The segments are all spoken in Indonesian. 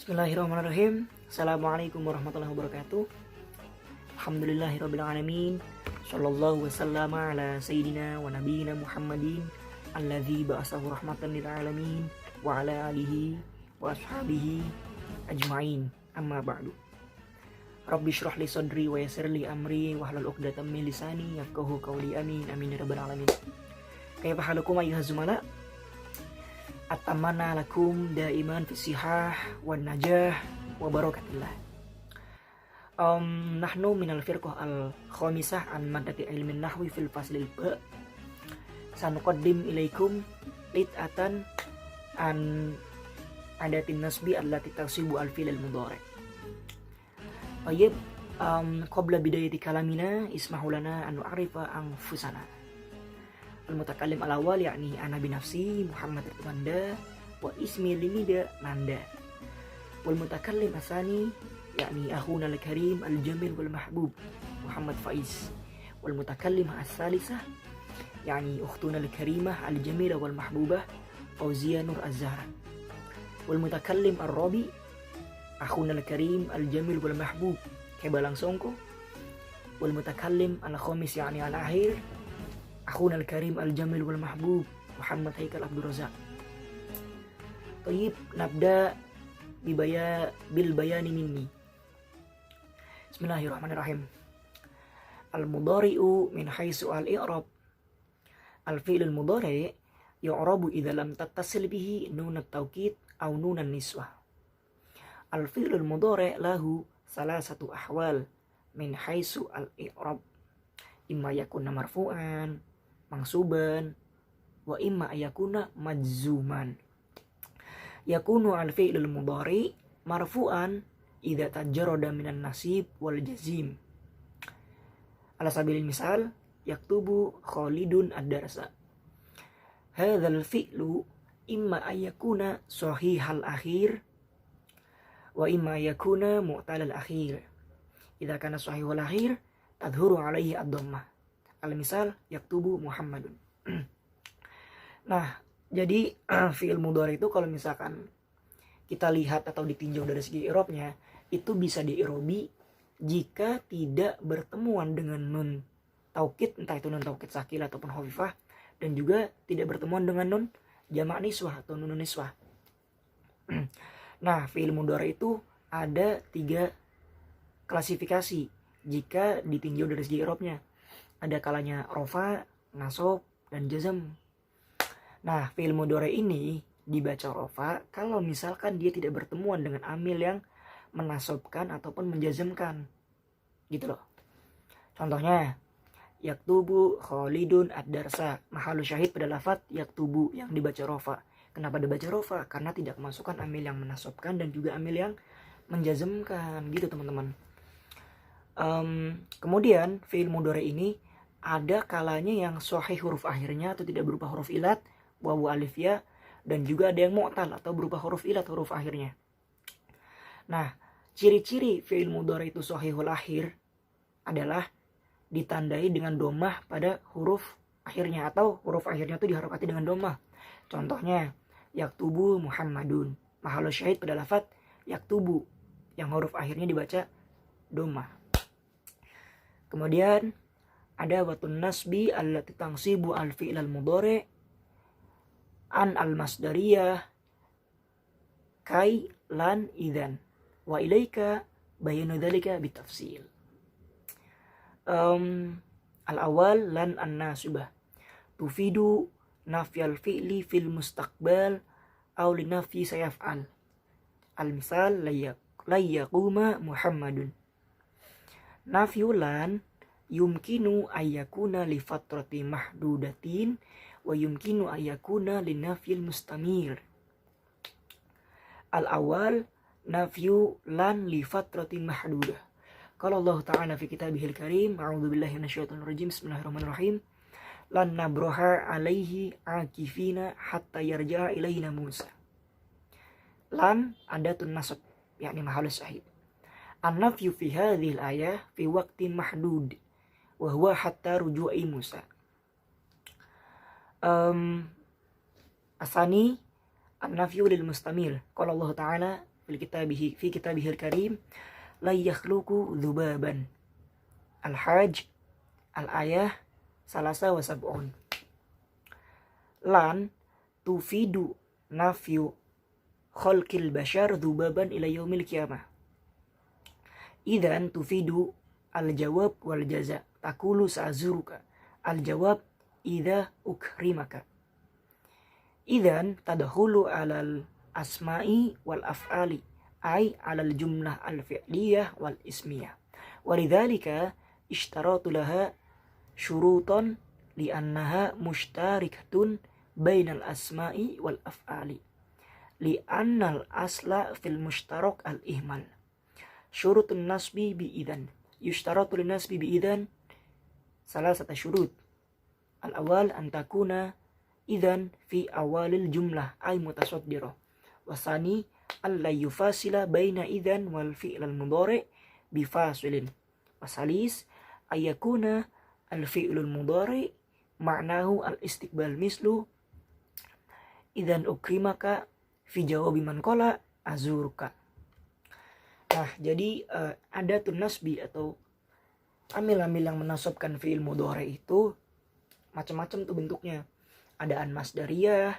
Bismillahirrahmanirrahim. Assalamualaikum warahmatullahi wabarakatuh. Alhamdulillahirabbil alamin. Shallallahu wasallam ala sayyidina wa nabiyina Muhammadin alladzi ba'atsahu rahmatan lil alamin wa ala alihi wa ashabihi ajmain. Amma ba'du. Rabbi shrah li sadri wa yassir li amri wa hlul 'uqdatam min lisani yafqahu qawli. Amin amin ya rabbal alamin. Kaifa halukum ayyuhaz zumala? Atamana lakum daiman fi sihah wan najah wa barakatillah. Nahnu minal firqah al-khamisah an maddati ilmin nahwi fil faslil ba. Sanuqaddim ilaikum lit'atan an adatin nasbi allati tasibu al-fil al-mudhari. Tayyib, qabla bidayati kalamina ismahu lana an nu'arifa anfusana. Al-mutakallim al-awwal yakni ana binafsi Muhammad Ridwanda wa ismi limida Nanda. Wal mutakallim asani yakni akhuna al-karim al-jamil wal mahbub Muhammad Faiz. Wal mutakallim as-salisah yakni ukhtuna al-karimah al-jamila wal mahbubah Fauzia Nur Az-Zahra. Wal mutakallim ar-rabi akhuna al-karim al-jamil wal mahbub Kebalang Songko. Wal mutakallim al-khamis yakni al-akhir akhuna al-karim al-jamil wal mahbub Muhammad Haikal Abdul Razak. Tayyib, nabda bil bayani minni. Bismillahirrahmanirrahim. Al-mudhari'u min haitsu al-i'rab. Al-fi'l al-mudhari' yu'rabu idza lam tattasil bihi nun at-tawkid aw nun an-niswah. Al-fi'l al-mudhari' lahu salasatu ahwal min haitsu al-i'rab. Imma yakuna marfu'an, mangsuban, wa imma ayakuna majzuman. Yakunu al-fi'l al-mudhari marfu'an idza tajarrada minan nasib wal jazim. Ala sabilil misal, yaktubu Khalidun ad-darsa. Hadzal fi'lu imma ayakuna sahihal akhir wa imma ayakuna mu'talal akhir. Idza kana sahihul akhir tadhuru alaihi ad-dhammah. Al-misal yaktubu Muhammadun. Nah, jadi fi'il mudhari itu kalau misalkan kita lihat atau ditinjau dari segi i'rabnya, itu bisa di'irobi jika tidak bertemuan dengan nun taukid, entah itu nun taukid sakil ataupun khafifah, dan juga tidak bertemuan dengan nun jamak niswah atau nun niswah. Nah, fi'il mudhari itu ada 3 klasifikasi jika ditinjau dari segi i'rabnya. Ada kalanya rofa, nasab, dan jazm. Nah, fi'il mudhari ini dibaca rofa kalau misalkan dia tidak bertemuan dengan amil yang menasabkan ataupun menjazmkan. Gitu loh. Contohnya, yaktubu Khalidun ad-darsa. Mahallu syahid pada lafadz yaktubu yang dibaca rofa. Kenapa dibaca rofa? Karena tidak memasukkan amil yang menasabkan dan juga amil yang menjazmkan. Gitu teman-teman. Kemudian fi'il mudhari ini ada kalanya yang sahih huruf akhirnya atau tidak berupa huruf ilat, wawu alif ya, dan juga ada yang mu'tal atau berupa huruf ilat huruf akhirnya. Nah, ciri-ciri fi'il mudhari itu sahihul akhir adalah ditandai dengan dhammah pada huruf akhirnya atau huruf akhirnya itu diharokati dengan dhammah. Contohnya, yaktubu Muhammadun. Mahallu syahid pada lafadz yaktubu yang huruf akhirnya dibaca dhammah. Kemudian ada watun nasbi allati tansibu al-fi'l al-mudhari an al-masdariyah kai lan idzan wa ilaika bayanu dzalika bitafsil. Al-awwal lan an-nasibah tufidu nafyal fi'li fil mustaqbal aw li nafyi sayaf'al. Al-misal la yaquma Muhammadun. Nafyulan yumkinu ayyakuna li fatrati mahdudatin wa yumkinu ayyakuna li nafyil mustamir. Al-awwal nafyu lan li fatrati mahdudah. Qala Allah Ta'ala fi kitabihil karim, a'udzu billahi minasyaitonir rajim, bismillahirrahmanirrahim. Lan nabraha alaihi akifina hatta yarja'a ilaina Musa. Lan adatun nasab, yakni mahallu syahid. An-nafyu fi hadhil ayah fi waqtin mahdud wa huwa hatta ruju'i Musa. Asani an-nafyu lil mustamir. Qala Allah Ta'ala fi kitabihil karim la yakhluqu dzubaban. Al-Hajj al-ayah salasa wa sab'un. Lan tufidu nafyu khalqil bashar dzubaban ila yaumil qiyamah. Idzan tufidu al-jawab wal jaza. Taqulu sa'zuruka. Al-jawab idza ukrimaka. Idzan tadkhulu alal asma'i wal af'ali ay alal jumlah al-fi'liyah wal ismiyah. Walidzalika ishtaratu laha syurutan li'annaha mushtarikatun bainal asma'i wal af'ali li'annal asla fil mushtarak al-ihmal. Syurutun nasbi bi idzan. Yushtaratu lin nasbi bi idzan salasata syurut. Al-awwal an takuna idzan fi awalil jumlah ay mutasaddirah. Wasani alla yufasila baina idzan wal fi'l al-mudhari' bi fasilin. Wasalis ayakuna al-fi'l al-mudhari' ma'nahu al-istiqbal mislu idzan ukrimaka fi jawabi man qala azuruka. Nah, jadi adatun nasbi atau amil-amil yang menasabkan fi'il mudhari itu macam-macam tuh bentuknya. Ada an masdariyah,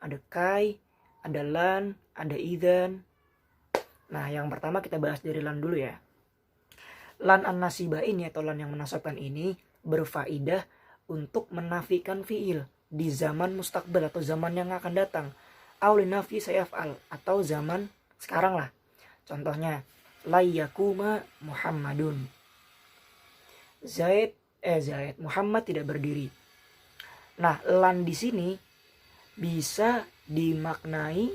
ada kai, ada lan, ada idzan. Nah, yang pertama kita bahas dari lan dulu ya. Lan an-nasibah ini atau lan yang menasabkan ini berfaidah untuk menafikan fi'il di zaman mustaqbal atau zaman yang akan datang. Au linafi sayaf'al atau zaman sekarang lah. Contohnya la yakuma Muhammadun. Zaid Muhammad tidak berdiri. Nah, lan di sini bisa dimaknai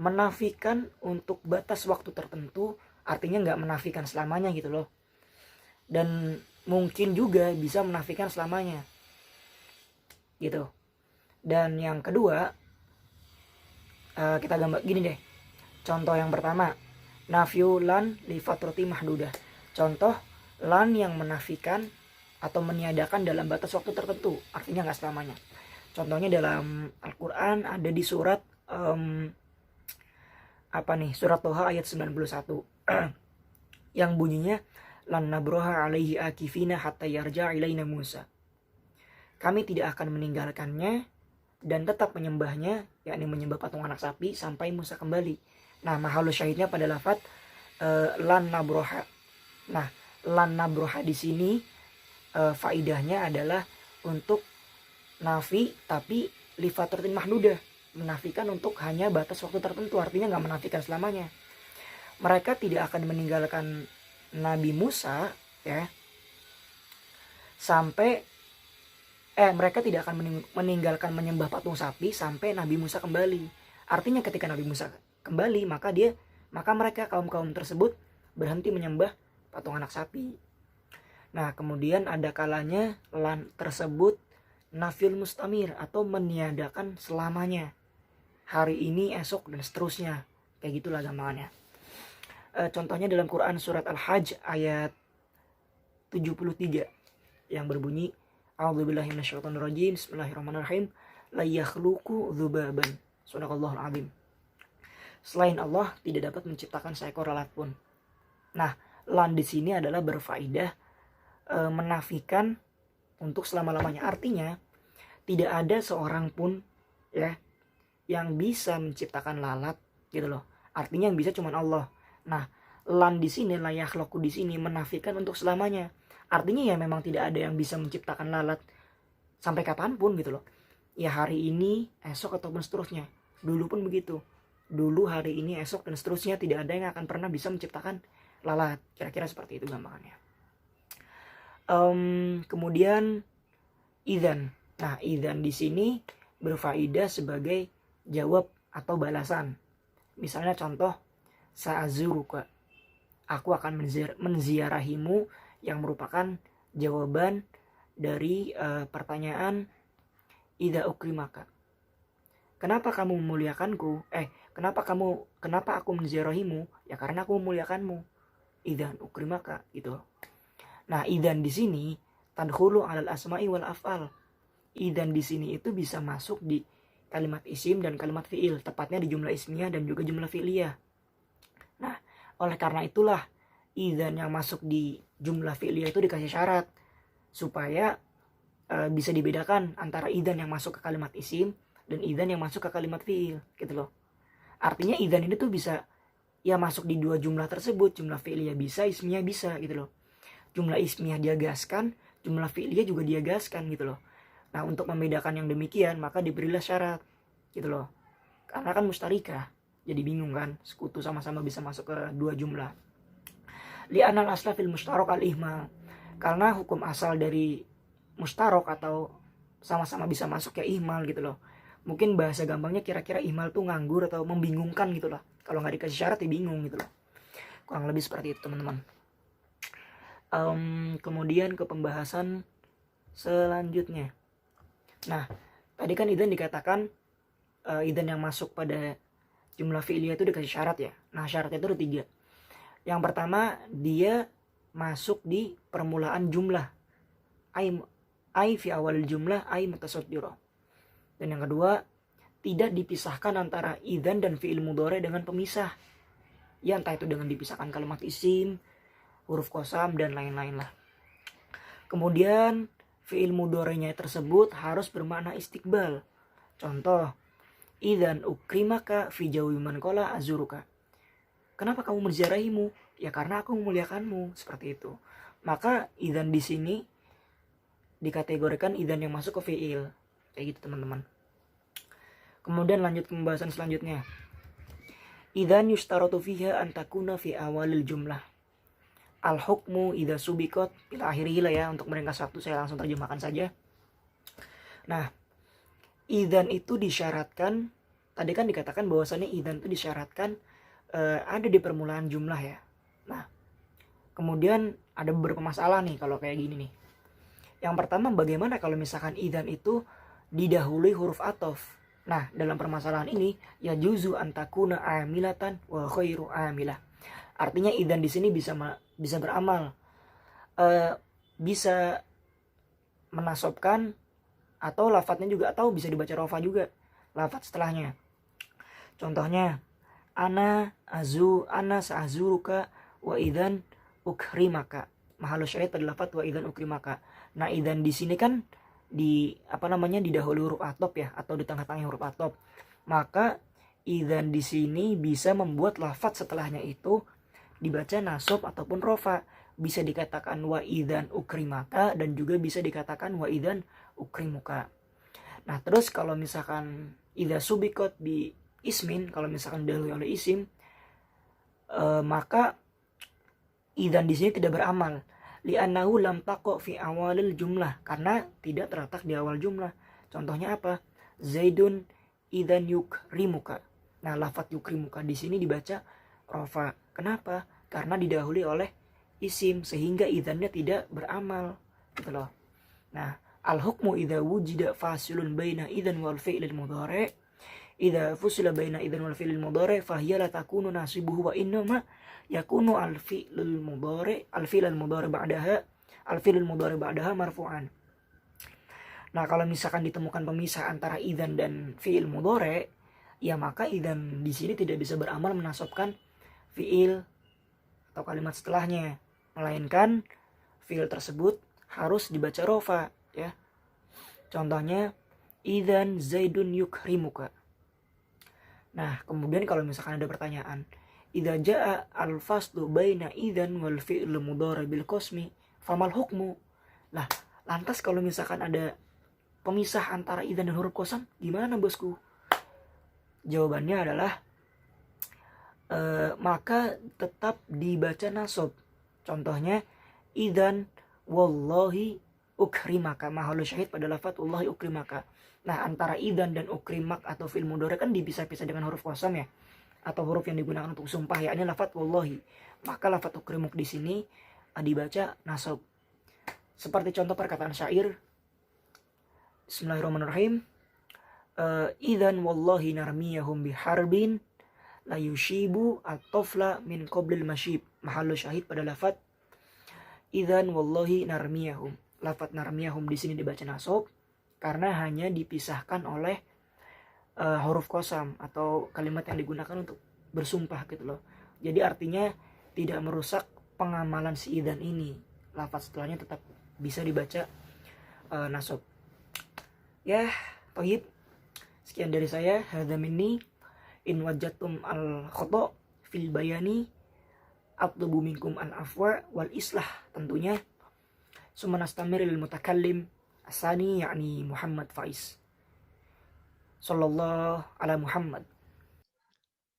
menafikan untuk batas waktu tertentu, artinya nggak menafikan selamanya gitu loh. Dan mungkin juga bisa menafikan selamanya gitu. Dan yang kedua, kita gambar gini deh. Contoh yang pertama, nafyu lan li fatrati mahdudah. Contoh lan yang menafikan atau meniadakan dalam batas waktu tertentu, artinya nggak selamanya. Contohnya dalam Al-Quran ada di surat surat Toha ayat 91 yang bunyinya lan nabroha alaihi akifina hatta yarja ilaina Musa. Kami tidak akan meninggalkannya dan tetap menyembahnya, yakni menyembah patung anak sapi sampai Musa kembali. Nah, mahalus syahidnya pada lafaz lan nabroha. Nah, lan nabroha di sini faidahnya adalah untuk nafi tapi li fatratin mahdudah, menafikan untuk hanya batas waktu tertentu, artinya nggak menafikan selamanya. Mereka tidak akan meninggalkan Nabi Musa ya sampai mereka tidak akan meninggalkan menyembah patung sapi sampai Nabi Musa kembali. Artinya ketika Nabi Musa kembali, maka mereka kaum tersebut berhenti menyembah patung anak sapi. Nah, kemudian ada kalanya lan tersebut nafil mustamir atau meniadakan selamanya. Hari ini, esok, dan seterusnya. Kayak gitulah gampangannya. Contohnya dalam Quran surat Al-Hajj ayat 73 yang berbunyi A'udzubillahi minasyaitonirrajim. Bismillahirrahmanirrahim. La yakhluqu dzubaban. Subhanallahul azim. Selain Allah tidak dapat menciptakan seekor lalat pun. Nah, lan di sini adalah berfaedah menafikan untuk selama-lamanya. Artinya tidak ada seorang pun ya yang bisa menciptakan lalat gitu loh. Artinya yang bisa cuma Allah. Nah, lan di sini la yakhluqu di sini menafikan untuk selamanya. Artinya ya memang tidak ada yang bisa menciptakan lalat sampai kapanpun gitu loh. Ya hari ini, esok ataupun seterusnya. Dulu pun begitu. Dulu, hari ini, esok dan seterusnya tidak ada yang akan pernah bisa menciptakan lalat. Kira-kira seperti itu gampangannya. Kemudian idzan. Nah, idzan di sini berfaedah sebagai jawab atau balasan. Misalnya contoh sa'azuruka. Aku akan menziarahimu, yang merupakan jawaban dari pertanyaan idza ukrimaka. Kenapa kamu memuliakanku? Kenapa aku menziarahimu? Ya karena aku memuliakanmu. Idzan ukrimaka gitu. Nah, idzan di sini tadkhulu alal asma'i wal af'al. Idzan di sini itu bisa masuk di kalimat isim dan kalimat fiil, tepatnya di jumlah ismiyah dan juga jumlah fi'liyah. Nah, oleh karena itulah idzan yang masuk di jumlah fi'liyah itu dikasih syarat supaya bisa dibedakan antara idzan yang masuk ke kalimat isim dan idzan yang masuk ke kalimat fi'il gitu loh. Artinya idzan ini tuh bisa ya masuk di dua jumlah tersebut, jumlah fi'liyah bisa, ismiyah bisa gitu loh. Jumlah ismiyah dia gaskan, jumlah fi'liyah juga dia gaskan gitu loh. Nah, untuk membedakan yang demikian maka diberilah syarat gitu loh. Karena kan mustarikah, jadi bingung kan, sekutu sama-sama bisa masuk ke dua jumlah. Li'anal asla fil mustarok al-ihmal. Karena hukum asal dari mustarok atau sama-sama bisa masuk ya ihmal gitu loh. Mungkin bahasa gampangnya kira-kira ihmal tuh nganggur atau membingungkan gitu lah. Kalau nggak dikasih syarat ya bingung gitu loh. Kurang lebih seperti itu teman-teman. Kemudian ke pembahasan selanjutnya. Nah, tadi kan idzan dikatakan idzan yang masuk pada jumlah fi'liyah itu dikasih syarat ya. Nah, syaratnya itu ada 3. Yang pertama, dia masuk di permulaan jumlah. Ai fi awal jumlah ai mutasaddirah. Dan yang kedua, tidak dipisahkan antara idzan dan fi'il mudhari dengan pemisah. Ya entah itu dengan dipisahkan kalimat isim, huruf qasam dan lain-lain lah. Kemudian fi'il mudhari'nya tersebut harus bermakna istiqbal. Contoh, idzan ukrimaka fi jawi man qala azuruka. Kenapa kamu menziarahimu? Ya karena aku memuliakanmu, seperti itu. Maka idzan di sini dikategorikan idzan yang masuk ke fi'il. Kayak gitu teman-teman. Kemudian lanjut ke pembahasan selanjutnya. Idzan yustaratu fiha an takuna fi awalil jumlah. Al-hukmu idza subiqat ila akhirih lah ya, untuk meringkas waktu saya langsung terjemahkan saja. Nah, idzan itu disyaratkan, tadi kan dikatakan bahwasannya idzan itu disyaratkan ada di permulaan jumlah ya. Nah, kemudian ada beberapa masalah nih kalau kayak gini nih. Yang pertama, bagaimana kalau misalkan idzan itu didahului huruf athof. Nah, dalam permasalahan ini ya juzu antakuna amilatan wa khairu amilah. Artinya idzan di sini bisa beramal, bisa menasobkan atau lafadznya juga, atau bisa dibaca rofa juga lafadz setelahnya. Contohnya, ana sa'azuruka wa idzan ukrimaka. Mahallu syahid pada lafadz wa idzan ukrimaka. Nah, idzan di sini kan didahului huruf athof ya, atau di tengah-tengah huruf athof. Maka idzan di sini bisa membuat lafadz setelahnya itu dibaca nasab ataupun rofa. Bisa dikatakan wa idzan ukrimaka dan juga bisa dikatakan wa idzan ukrimuka. Nah, terus kalau misalkan idza subiqat bi ismin, kalau misalkan didahului oleh isim, maka idzan di sini tidak beramal. Li'annahu lam taqa fi awalil jumlah, karena tidak terletak di awal jumlah. Contohnya apa? Zaidun idzan yukrimuka. Nah, lafadz yukrimuka di sini dibaca rofa. Kenapa? Karena didahului oleh isim, sehingga idzannya tidak beramal gitu loh. Nah, al-hukmu idza wujida fasilun baina idzan wal fi'lil mudhari'. Idza fusila baina idzan wal fi'lil mudhari' fa hiya la takunu nasibuhu wa innama yakunu al-fi'lul mudhari' al-fi'lul mudhari' ba'daha marfu'an. Nah, kalau misalkan ditemukan pemisah antara idzan dan fi'il mudhari', ya maka idzan di sini tidak bisa beramal menasabkan fi'il atau kalimat setelahnya, melainkan fi'il tersebut harus dibaca rofa ya. Contohnya, idzan zaidun yukrimuka. Nah, kemudian kalau misalkan ada pertanyaan, idza jaa al-faslu baina idzan wal fi'il mudhari bil qasmi famal hukmu. Lah, lantas kalau misalkan ada pemisah antara idzan dan huruf qasam, gimana bosku? Jawabannya adalah maka tetap dibaca nasab. Contohnya, idzan wallahi ukrimaka. Mahallu syahid pada lafadz wallahi ukrimaka. Nah, antara idzan dan ukrimak atau fi'il mudhari kan dipisah-pisah dengan huruf qasam ya, atau huruf yang digunakan untuk sumpah, yakni lafadz wallahi. Maka lafadz ukrimuk di sini dibaca nasab. Seperti contoh perkataan syair, Bismillahirrahmanirrahim. Idzan wallahi narmiyahum biharbin la yushibu at-tafla min qablil masyib. Mahallu syahid pada lafadz idzan wallahi narmiyahum. Lafadz narmiyahum di sini dibaca nasab karena hanya dipisahkan oleh huruf qasam atau kalimat yang digunakan untuk bersumpah gitu loh. Jadi artinya tidak merusak pengamalan si idzan ini. Lafaz setelahnya tetap bisa dibaca nasab. Ya, tohib. Sekian dari saya. Hadza minni. In wajadtum al khata fil bayani atlubu minkum al afwa wal islah tentunya. Summa nastamir lil mutakallim asani yakni Muhammad Faiz. Sallallahu ala Muhammad.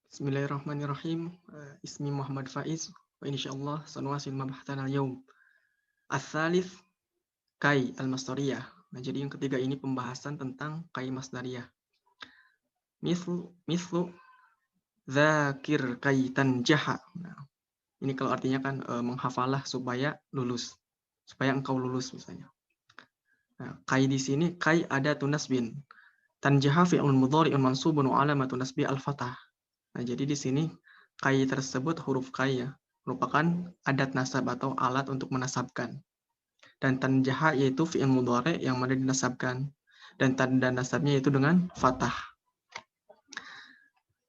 Bismillahirrahmanirrahim. Ismi Muhammad Faiz. Wa insyaallah sanuwasil mabahthana al-yaum. Ats-tsalits kai al-masdariyah. Nah, jadi yang ketiga ini pembahasan tentang kai masdariyah. Mislu dzakir kai tanjaha. Nah, ini kalau artinya kan menghafalah supaya lulus. Supaya engkau lulus misalnya. Nah, kai di sini kai ada tunasbin. Tanjaha fi'lun mudhari'un mansubun wa alamatu nasbi al-fathah. Nah, jadi di sini kai tersebut huruf kai ya, merupakan adat nasab atau alat untuk menasabkan. Dan tanjaha yaitu fi'il mudhari' yang mana dinasabkan. Dan tanda nasabnya yaitu dengan fathah.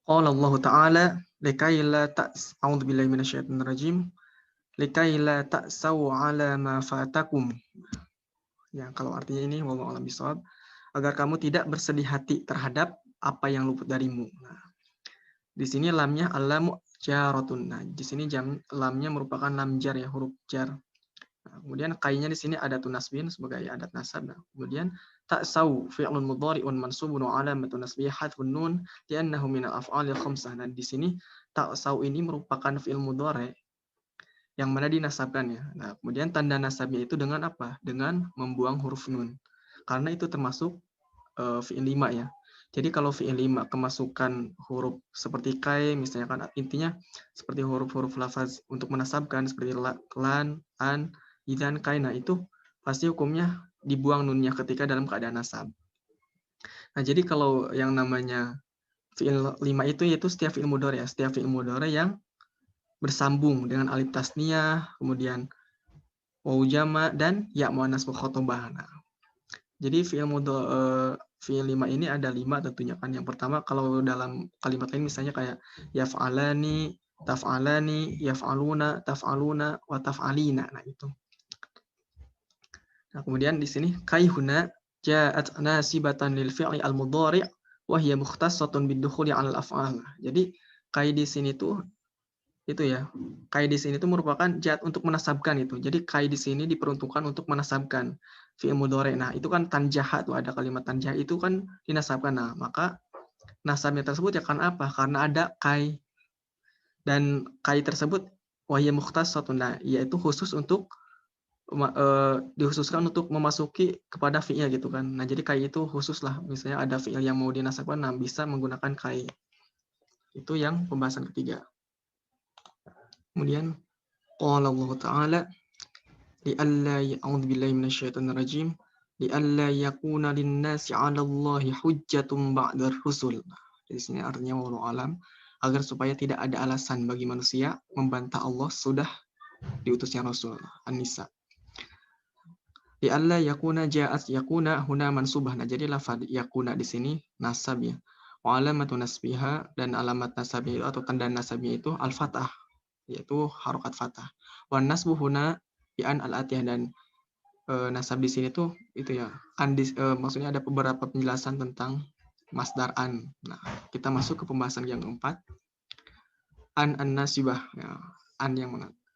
Qala Allah Ta'ala likai la a'udzu billahi minasyaitonir rajim likai la ta'sau 'ala ma fatakum. Ya, kalau artinya ini wallahu a'lam bishawab, agar kamu tidak bersedih hati terhadap apa yang luput darimu. Nah, di sini lamnya alamu jaratun. Nah, di sini lamnya merupakan lam jar ya, huruf jar. Nah, kemudian kainya di sini ada tunasbin sebagai adat nasab. Nah, kemudian ta'sau fi'lun mudhari'un mansubun wa alamatu nasbihi hadfun nun li'annahu min al-af'alil khamsah. Nah, di sini ta'sau ini merupakan fi'il mudhari' yang mana dinasabkan ya. Nah, kemudian tanda nasabnya itu dengan apa? Dengan membuang huruf nun. Karena itu termasuk fi'il 5 ya. Jadi kalau fi'il 5 kemasukan huruf seperti kai misalnya kan intinya seperti huruf-huruf lafaz untuk menasabkan seperti lan, an, idzan, kaina itu pasti hukumnya dibuang nunnya ketika dalam keadaan nasab. Nah, jadi kalau yang namanya fi'il 5 itu yaitu setiap fi'il mudhari ya, setiap fi'il mudhari yang bersambung dengan alif tasniyah, kemudian waw jama dan ya muannas mukhatabah. Nah, jadi fi'il 5 ini ada 5 tentunya kan. Yang pertama kalau dalam kalimat lain misalnya kayak yaf'alani, taf'alani, yaf'aluna, taf'aluna, wa taf'alina. Nah, itu. Nah, kemudian di sini kaihuna ja'at nasibatan lil fi'li al-mudhari' wa hiya mukhtassatun bidukhuli 'ala al-af'al. Jadi kai di sini tuh itu ya. Kai di sini tuh merupakan ja'at untuk menasabkan itu. Jadi kai di sini diperuntukkan untuk menasabkan fi'il mudhari'. Nah, itu kan tanjaha tuh ada kalimat tanjaha itu kan dinasabkan. Nah, maka nasabnya tersebut ya kan apa? Karena ada kai. Dan kai tersebut wa hiya mukhtassatun. Nah, yaitu khusus untuk dikhususkan untuk memasuki kepada fi'il gitu kan. Nah, jadi kai itu khusus lah. Misalnya ada fi'il yang mau dinasabkan, nah bisa menggunakan kai. Itu yang pembahasan ketiga. Kemudian qala Allah Ta'ala li'alla a'udzu billahi minasyaitonir rajim li'alla yakuna lin-nasi 'ala Allahi hujjatun ba'dar rusul. Di sini artinya wallahu alam, agar supaya tidak ada alasan bagi manusia membantah Allah sudah diutusnya Rasul. An-Nisa. Di alla yakuna ja'at yakuna huna mansubah. Nah, jadi lafaz yakuna di sini nasab ya. Wa alamatu nasbiha, dan alamat nasabnya itu atau tanda nasabnya itu al-fathah, yaitu harokat fathah. Wa nasbu huna bi an al-atiyah, dan nasab di sini tuh itu ya. Maksudnya ada beberapa penjelasan tentang masdar an. Nah, kita masuk ke pembahasan yang keempat. An-nasibah. Ya,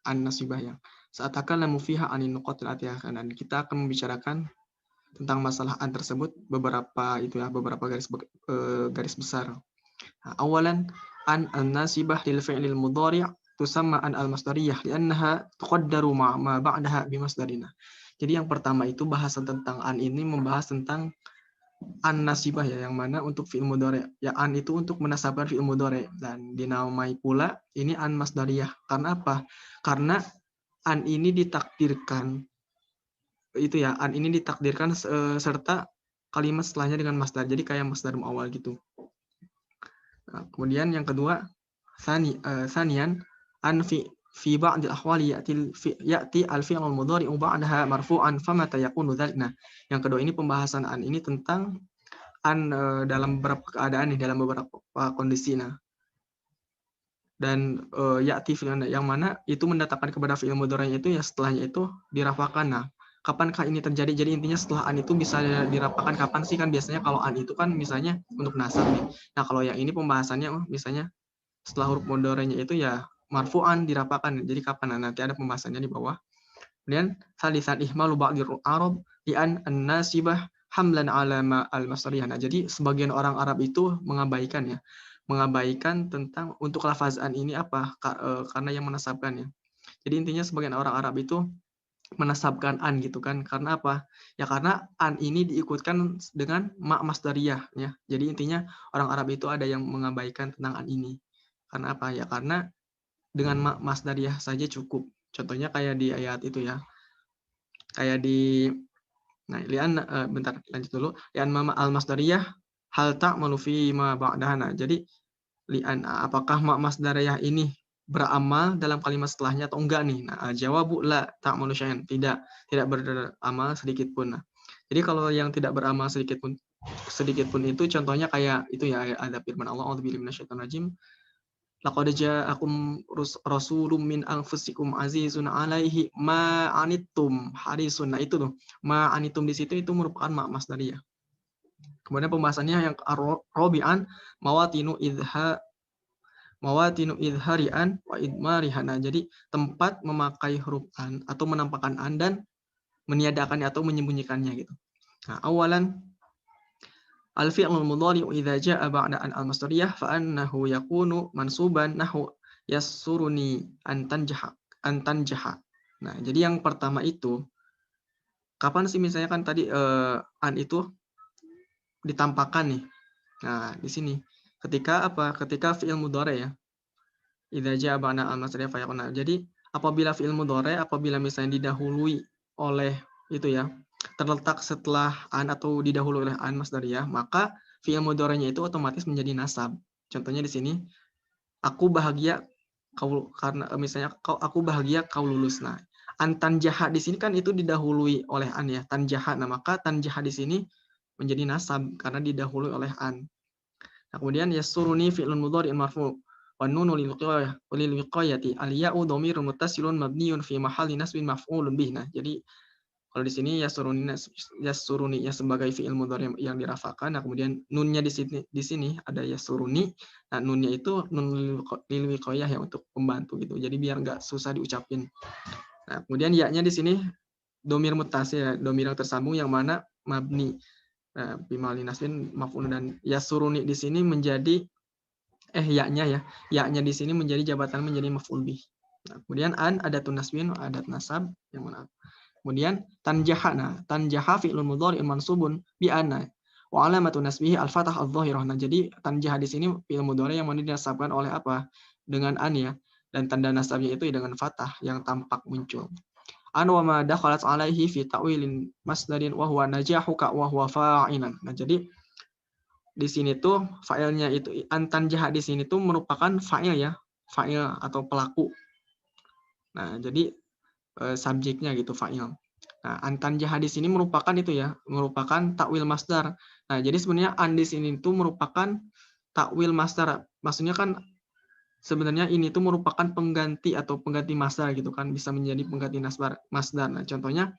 an-nasibah yang saat akan fiha anin nuqatil atiyah, dan kita akan membicarakan tentang masalah an tersebut beberapa garis besar. Nah, awalan an-nasibah lil fi'lil mudhari' tusamma an al-masdariyah li'annaha tuqaddaru ma ba'daha bi masdarina. Jadi yang pertama itu bahasan tentang an ini membahas tentang an-nasibah ya, yang mana untuk fi'il mudhari'. Ya, an itu untuk menasabkan fi'il mudhari', dan dinamai pula ini an masdariyah. Karena apa? Karena an ini ditakdirkan itu ya, an ini ditakdirkan serta kalimat setelahnya dengan masdar. Jadi kayak masdar awal gitu. Nah, kemudian yang kedua, sanian an fi ba'd al-ahwali ya'ti al-fi'l al-mudhari'u ba'daha marfu'an famata yakunu dzalik. Nah, yang kedua ini pembahasan an ini tentang an dalam beberapa keadaan nih, dalam beberapa kondisi. Nah, dan ya'ti fi'il yang mana itu mendatangkan kepada fi'il mudhari'nya itu ya setelahnya itu dirafa'kan. Nah, kapankah ini terjadi? Jadi intinya setelah an itu bisa dirafa'kan kapan sih? Kan biasanya kalau an itu kan misalnya untuk nasab nih. Nah, kalau yang ini pembahasannya misalnya setelah huruf mudhari'nya itu ya marfu'an dirafa'kan. Jadi kapan? Nah, nanti ada pembahasannya di bawah. Kemudian salisan ihmalu ba'dir arab li an-nasibah hamlan ala ma al-masdariyah. Nah, jadi sebagian orang Arab itu mengabaikan tentang untuk lafazan ini apa? Karena yang menasabkan ya. Jadi intinya sebagian orang Arab itu menasabkan an gitu kan. Karena apa? Ya karena an ini diikutkan dengan ma masdariyah ya. Jadi intinya orang Arab itu ada yang mengabaikan tentang an ini. Karena apa? Ya karena dengan ma masdariyah saja cukup. Contohnya kayak di ayat itu ya. Kayak di bentar lanjut dulu. Lian ma al-masdariyah hal ta'malu fi ma ba'daha. Jadi li'an apakah ma masdariyah ini beramal dalam kalimat setelahnya atau enggak nih? Nah, jawabu la ta'malu syai'an. Tidak beramal sedikit pun. Nah, jadi kalau yang tidak beramal sedikit pun itu contohnya kayak itu ya ada firman Allah a'udzubillahi minasyaitonir rajim. Laqad ja'akum rasulun min anfusikum azizun 'alaihi ma 'anittum harisun. Nah, itu tuh. Ma 'anittum di situ itu merupakan ma masdariyah. Kemudian pembahasannya yang rabi'an mawatinu idhari'an wa idmarihan. Nah, jadi tempat memakai huruf an atau menampakkan an dan meniadakannya atau menyembunyikannya gitu. Nah, awalan al-fi'lul mudhari'u idza jaa'a ba'da an al-masdariyah fa annahu yakunu mansuban nahwu yasuruni an tanjaha. Nah, jadi yang pertama itu kapan sih misalnya kan tadi an itu ditampakkan nih. Nah, di sini ketika apa? Ketika fi'il mudhari' ya. Idza jaa'a ba'da al-masdariyah fa yakun. Jadi apabila fi'il mudhari' apabila misalnya didahului oleh itu ya, terletak setelah an atau didahului oleh an masdariyah, maka fi'il mudhari'nya itu otomatis menjadi nasab. Contohnya di sini, aku bahagia kau karena misalnya aku bahagia kau lulus. Nah, an tanjaha di sini kan itu didahului oleh an ya, tanjaha. Nah, maka tanjaha di sini menjadi nasab karena didahului oleh an. Nah, kemudian yasuruni fi'lun mudhari'un marfu' wa nunu lil wiqayati al ya'u dhamirun muttasilun mabniun fi mahalli nasbin maf'ulun bih. Nah, jadi kalau di sini yasuruni ya sebagai fi'il mudhari yang dirafakan. Nah, kemudian nunnya di sini ada yasuruni. Nah, nunnya itu nun lil wiqayah ya untuk pembantu gitu. Jadi biar nggak susah diucapin. Nah, kemudian ya-nya di sini domir muttasil ya, domir yang tersambung yang mana mabni. Bimali nasbin maf'ul dan yasuruni di sini menjadi ya-nya di sini menjadi jabatan menjadi maf'ul bih. Nah, kemudian an adatun nasbin adat nasab yang mana. Kemudian tanjaha. Nah, tanjaha fi'lun mudhari'un mansubun bi anna wa alamatu nasbihi al-fathah adh-dhahirah. Nah, jadi tanjaha di sini fi'il mudhari' yang mana dinasabkan oleh apa? Dengan an ya. Dan tanda nasabnya itu dengan fathah yang tampak muncul. An wa ma dakhalat alaihi fi ta'wilin masdarin wa huwa najahuka wa huwa fa'ilan. Nah, jadi di sini tuh fa'ilnya itu an tanjaha di sini tuh merupakan fa'il ya, fa'il atau pelaku. Nah, jadi subjeknya gitu fa'il. Nah, an tanjaha di sini merupakan itu ya, merupakan takwil masdar. Nah, jadi sebenarnya an di sini itu merupakan takwil masdar. Maksudnya kan sebenarnya ini tuh merupakan pengganti atau pengganti masdar gitu kan, bisa menjadi pengganti masdar. Nah, contohnya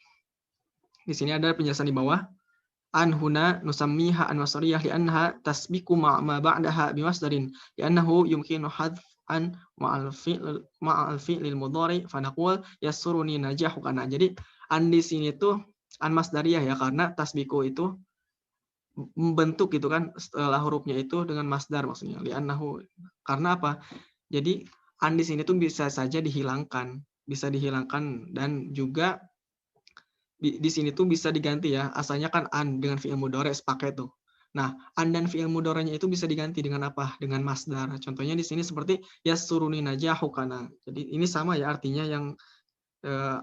di sini ada penjelasan di bawah. An huna nusammiha an masdariyah li'annaha tasbiqu ma ba'daha bimasdarin li'annahu yumkinu hadf an ma'al fi'lil mudhari fa naqul yasuruni najahuka. Nah, jadi an di sini tuh an masdariyah ya karena tasbiqu itu membentuk gitu kan setelah hurufnya itu dengan masdar maksudnya li'annahu. Karena apa? Jadi an di sini tuh bisa saja dihilangkan, dan juga di sini tuh bisa diganti ya. Asalnya kan an dengan fi'il mudhari sepaket tuh. Nah, an dan fi'il mudhari'nya itu bisa diganti dengan apa? Dengan masdar. Contohnya di sini seperti yasuruni najahukana. Jadi ini sama ya artinya yang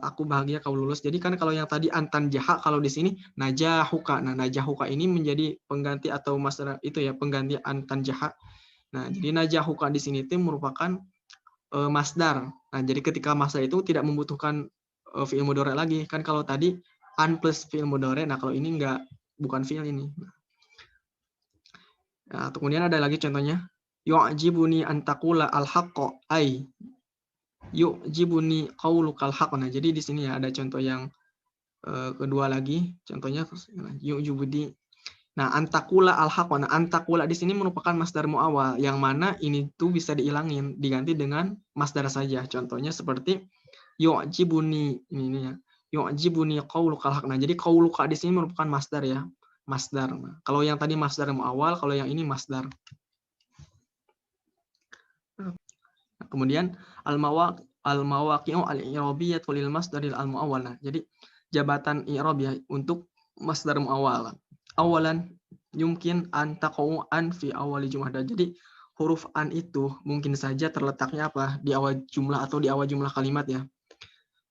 aku bahagia kau lulus. Jadi kan kalau yang tadi an tanjaha, kalau di sini najahuka. Nah, najahuka ini menjadi pengganti atau masdar itu ya, pengganti an tanjaha. Nah, jadi najahuka di sini itu merupakan masdar. Nah, jadi ketika masdar itu tidak membutuhkan fi'il mudhari lagi. Kan kalau tadi an plus fi'il mudhari, nah kalau ini bukan fi'il ini. Nah, kemudian ada lagi contohnya. Yu'jibuni an taqula al-haqqa ay yu'jibuni qaulukal haqq. Nah, jadi di sini ya ada contoh yang kedua lagi. Contohnya yu'jibuni. Nah, antakula al-haqq. Nah, antakula di sini merupakan masdar muawwal yang mana ini tuh bisa dihilangin, diganti dengan masdar saja. Contohnya seperti yu'jibuni ini ya. Yu'jibuni qaulukal haqq. Nah, jadi qauluka di sini merupakan masdar ya. Masdar. Nah, kalau yang tadi masdar muawwal, kalau yang ini masdar. Nah, kemudian al-mawaqi'u al-i'rabiyyah lil masdaril al-muawwal. Nah, jadi jabatan i'rab ya untuk masdar muawwal. Awalan yumkin an taqau an fi awali jumlah. Jadi huruf an itu mungkin saja terletaknya apa? Di awal jumlah atau di awal jumlah kalimat ya.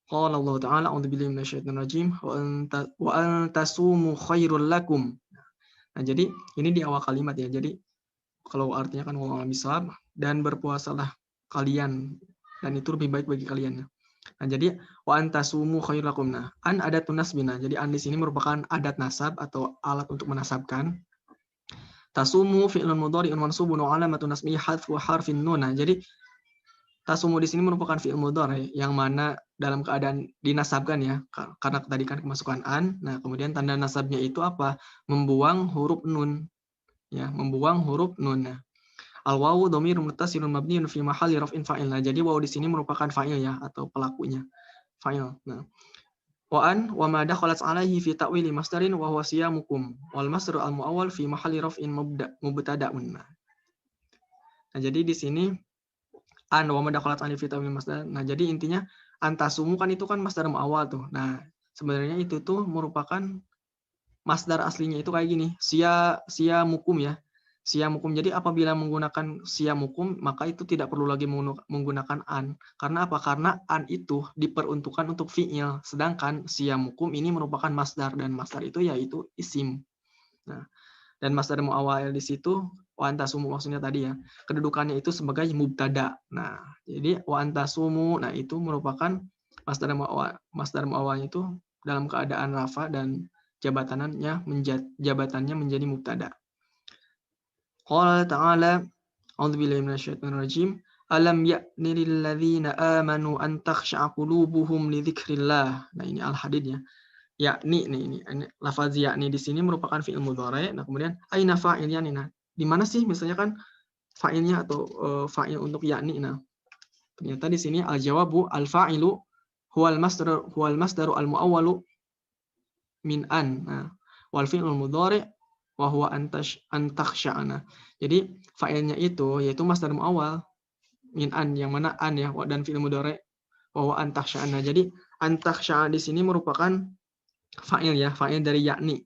Qala Allah Ta'ala a'udzubillahi minasyaitonir rajim wa an tasumu khairul lakum. Nah, jadi ini di awal kalimat ya. Jadi kalau artinya kan wallahu a'lam bishawab, dan berpuasalah kalian dan itu lebih baik bagi kalian. Nah, jadi wa antasumu khairul lakum. Nah, an adatun nasbina. Jadi an di sini merupakan adat nasab atau alat untuk menasabkan. Tasumu fi'lun mudhari'un mansubun wa alamatun nasbihi hadfu harfin nun. Nah, jadi tasumu di sini merupakan fi'il mudhari yang mana dalam keadaan dinasabkan ya, karena tadi kan kemasukan an. Nah, kemudian tanda nasabnya itu apa? Membuang huruf nun. Ya, membuang huruf nun. Nah, al-wawu dhamirun muttasilun mabniun fi mahalli raf'in fa'il. Nah, jadi wawu di sini merupakan fa'il ya atau pelakunya. Fa'il. Nah, wa an wa ma dakhalat alaihi fi ta'wili masdarin wa huwa siyamukum wal masdar al-muawwal fi mahalli raf'in mubtada'un. Nah, jadi di sini an wa ma dakhalat alaihi fi ta'wili masdar. Nah, jadi intinya antasumu kan itu kan masdar muawwal tuh. Nah, sebenarnya itu tuh merupakan masdar aslinya itu kayak gini, siyamukum ya. Siyamukum. Jadi apabila menggunakan siyamukum, maka itu tidak perlu lagi menggunakan an. Karena apa? Karena an itu diperuntukkan untuk fi'il. Sedangkan siyamukum ini merupakan masdar. Dan masdar itu yaitu isim. Nah, dan masdar muawwal di situ, wa antasumu maksudnya tadi ya. Kedudukannya itu sebagai mubtada. Nah, jadi wa antasumu, nah itu merupakan masdar muawwalnya itu dalam keadaan rafa dan jabatannya menjadi mubtada. Qala ta'ala a'udzubillahi minasyaitonir rajim. Alam ya'ni lil ladzina amanu an takhsha'a qulubuhum li dzikrillah. Nah, ini al-hadid ya. Yakni nih ini lafaz yakni di sini merupakan fi'il mudhari. Nah, kemudian aina fa'ilnya nih. Nah, di mana sih misalnya kan fa'ilnya atau fa'il untuk yakni. Nah, ternyata di sini al-jawabu al-fa'ilu huwal masdaru al-muawwalu min an. Nah, wal fi'il mudhari wa huwa antakhsha'ana. Jadi fa'ilnya itu yaitu masdar muawwal min an yang mana an ya dan fi'il mudhari wa huwa antakhsha'ana. Jadi antakhsha'a di sini merupakan fa'il ya, fa'il dari yakni.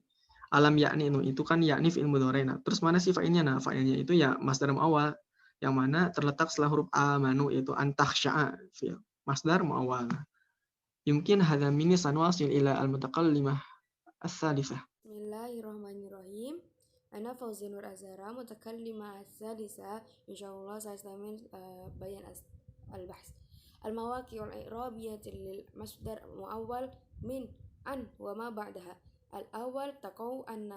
Alam yakni itu kan yakni fi'il mudhari. Nah, terus mana sih fa'ilnya? Nah, fa'ilnya itu ya masdar muawwal yang mana terletak setelah huruf amanu yaitu antakhsha'a fi'il masdar muawwal. Yumkin hadza minni sanwasil ila al-mutakallimah as-salifah. Bismillahirrahmanirrahim. Ana Fauzi Nur Azhara, mutakallimah as-sadisa. Insyaallah saya istamin bayan al-bahs. Al-mawaqi' al-i'rabiyyah lil masdar muawwal min an wa ma ba'daha. الأول تقو أن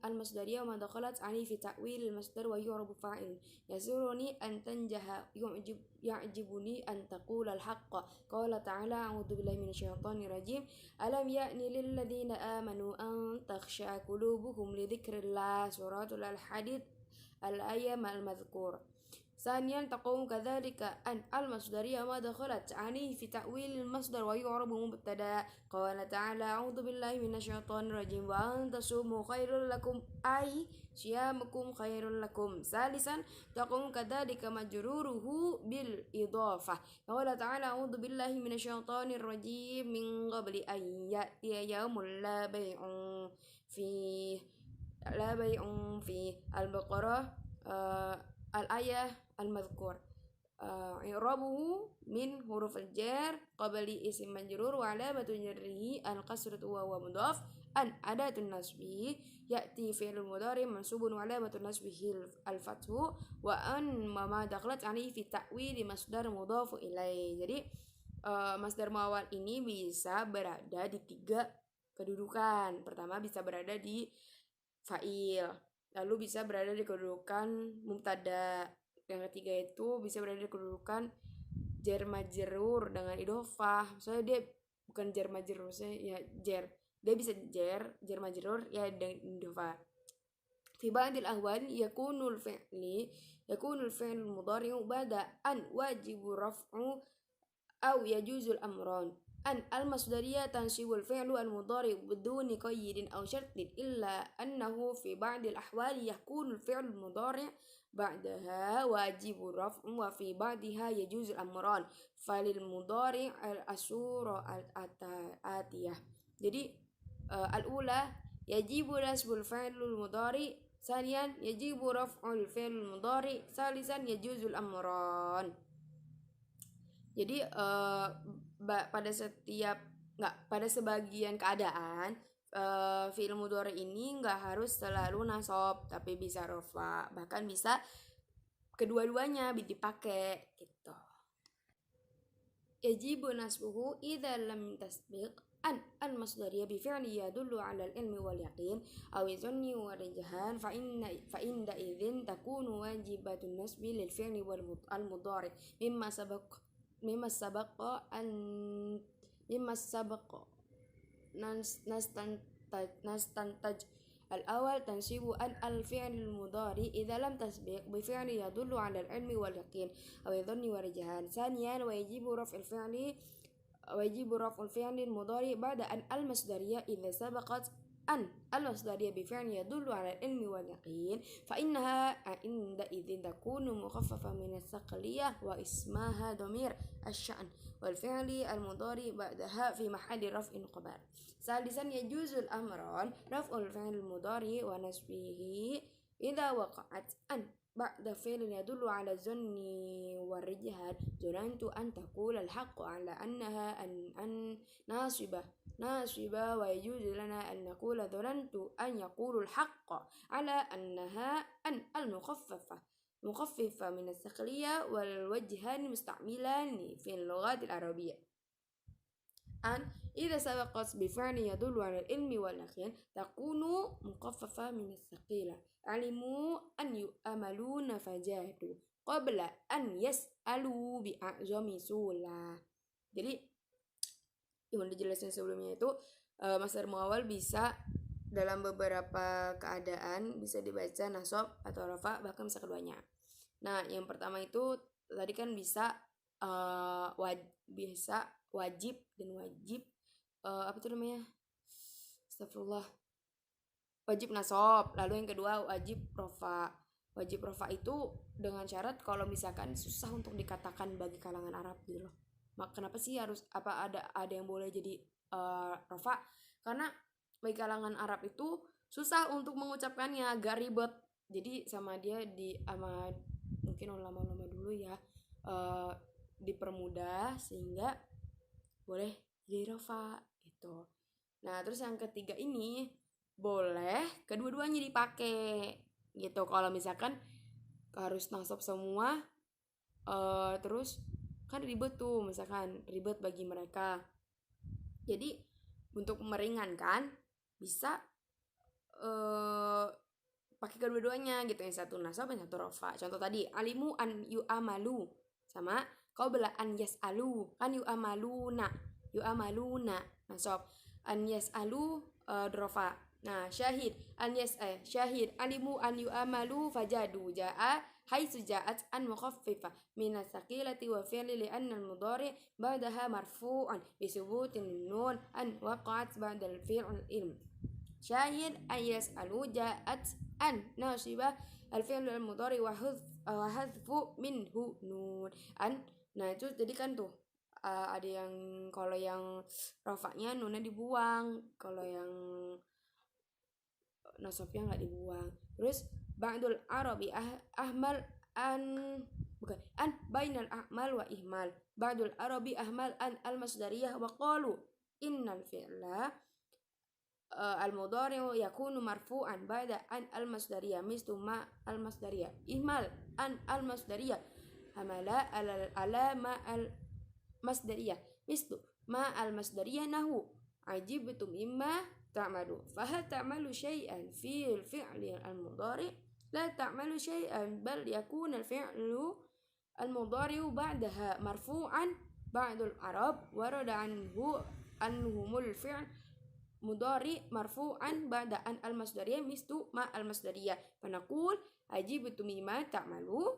المصدرية وما دخلت عليه في تأويل المصدر ويعرب فاعل. يسرني أن تنجح يعجبني أن تقول الحق. قال تعالى أعوذ بالله من الشيطان الرجيم ألم يأن للذين آمنوا أن تخشع قلوبهم لذكر الله سورة الحديد الآية المذكورة. ثانيا تقوم كذلك أن المصدرية ما دخلت عليه في تأويل المصدر ويعرب مبتدا. قال تعالى أعوذ بالله من الشيطان الرجيم وأن تصوموا خير لكم أي صيامكم خير لكم. ثالثا تقوم كذلك مجروره بالإضافة. قال تعالى أعوذ بالله من الشيطان الرجيم من قبل أن يأتي يوم لا بيع فيه البقرة الآية المذكور. إعرابه من حروف الجر قبل اسم مجرور وعلامة جره الكسرة وهو مضاف. أن أداة النصب يأتي فعل المضارع منصوب وعلامة نصبه الفتح وأن ما دخلت عليه في تأويل مصدر مضاف إليه. Jadi masdar muawwal ini bisa berada di 3 kedudukan. Pertama bisa berada di fa'il, lalu bisa berada di kedudukan mubtada. Yang ketiga itu bisa berada di kedudukan jar majrur dengan idhofah. Soalnya dia bukan jar majrur, ya jar. Dia bisa jar majrur ya dengan idhofah. في بعض الأحوال يكون الفعل المضارع بعد أن واجب رفع أو يجوز الأمران. أن المصدرية تنصب الفعل المضارع بدون قيد أو شرط، إلا أنه في بعض الأحوال يكون الفعل المضارع بعدها واجب الرفع وفي بعضها يجوز الأمران. فللمضارع الصورة الآتية. Jadi الأولى يجب نصب الفعل المضارع، ثانيا يجب رفع الفعل المضارع، ثالثا يجوز الأمران. Jadi pada sebagian keadaan fi'il mudhari ini nggak harus selalu nasab, tapi bisa rofa, bahkan bisa kedua-duanya dipakai gitu. Yajibu nasbuhu idza lam tasbiq an al-masdariyah bi fi'li yadullu 'ala al-ilmi wal yaqin aw dhanni wa rajhan fa inda idzin takunu wajibatun nasbi lil fi'li wal mudhari mimma sabaq nastantaj. الأول تنصيب الفعل المضارع إذا لم تسبق بفعل يدل على العلم واليقين أو الظن والرجحان. ثانيا ويجب رفع الفعل المضارع بعد أن المصدرية إذا سبقت أن المصدرية بفعل يدل على العلم واليقين فإنها عندئذ تكون مخففة من الثقلية واسمها ضمير الشأن والفعل المضارع بعدها في محل رفع خبر. ثالثا يجوز الأمران رفع الفعل المضارع ونسبه إذا وقعت أن بعد فعل يدل على الظن والرجحان. ظننت أن تقول الحق على أنها أن ناصبة ويجوز لنا أن نقول ظننت أن يقول الحق على أنها أن المخففة من الثقلية والوجهان مستعملان في اللغات العربية. أن إذا سبقت بفعل يدل على العلم واليقين تكون مخففة من الثقيلة. علموا أن يؤملون فجاهدوا قبل أن يسألوا بأعظم سؤال. Jadi yang udah dijelasin sebelumnya itu masdar muawwal bisa dalam beberapa keadaan bisa dibaca nasab atau rafa, bahkan bisa keduanya. Nah, yang pertama itu tadi kan bisa wajib dan wajib apa itu namanya? Astagfirullah. Wajib nasab. Lalu yang kedua wajib rofa. Wajib rofa itu dengan syarat kalau misalkan susah untuk dikatakan bagi kalangan Arab gitu loh. Kenapa sih harus ada yang boleh jadi rofa? Karena bagi kalangan Arab itu susah untuk mengucapkannya, agak ribet. Jadi sama mungkin ulama-ulama dulu ya dipermudah sehingga boleh jadi rofa gitu. Nah, terus yang ketiga ini boleh kedua-duanya dipakai gitu. Kalau misalkan harus nasab semua terus kan ribet tuh, misalkan ribet bagi mereka. Jadi untuk meringankan bisa pakai kedua-duanya gitu, yang satu nasab yang satu rofa. Contoh tadi alimu an yu'amalu sama qabla an yas'alu, kan yu'amaluna nasab, an yas'alu rofa. Nah, syahid alimu an yu'amalu fajadu ja'a haitsu ja'at an mukhaffifah min as-saqilati wa fi'li li'anna al-mudhari' ba'daha marfu'an bi thubutin nun an waqa'at ba'da al-fi'l ilm. Syahid an yas'alu ja'at an nasibah al-fi'l al-mudhari' wa hadfu minhu nun an. Nah, itu jadi kan tuh ada yang kalau yang rafa'nya nunnya dibuang, kalau yang nasabnya nggak dibuang. Terus ba'dul arabi ahmal an bainal ahmal wa ihmal. Ba'dul arabi ahmal an al-masdariyah wa qalu innal fi'la al-mudhari' yakunu marfu'an ba'da an al-masdariyah mislu ma al-masdariyah. Ihmal an al-masdariyah hamala ala ma al-masdariyah mislu ma al-masdariyah nahu ajibtum imma تعمل. فهل تعمل شيئا في الفعل المضارع؟ لا تعمل شيئا، بل يكون الفعل المضارع بعدها مرفوعا. بعض العرب ورد عنهم الفعل مضارع مرفوعا بعد أن المصدرية مثل ما المصدرية، فنقول أجبت مما تعملوا